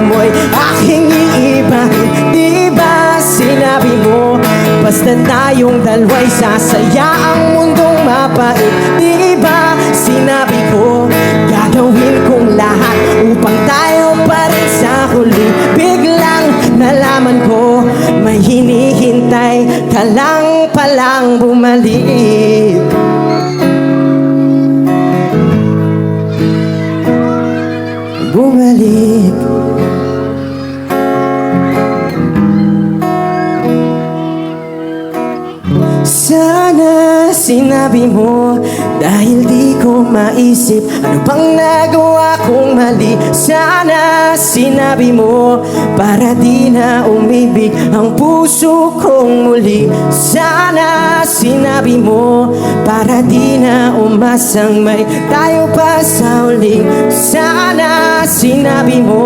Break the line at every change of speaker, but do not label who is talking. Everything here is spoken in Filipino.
mo'y aking iibahin. Di ba sinabi mo, basta tayong dalawa'y sasaya ang mundong mapait. Di ba sinabi ko, gagawin kong lahat upang tayo pa rin sa huli. Biglang nalaman ko, may hinihintay ka lang palang bumalik. Bumalik. Sana sinabi mo, dahil di ko maisip ano bang nagawa kong mali. Sana sinabi mo, para di na umibig ang puso kong muli. Sana sinabi mo, para di na umasang may tayo pa sa uling. Sana sinabi mo,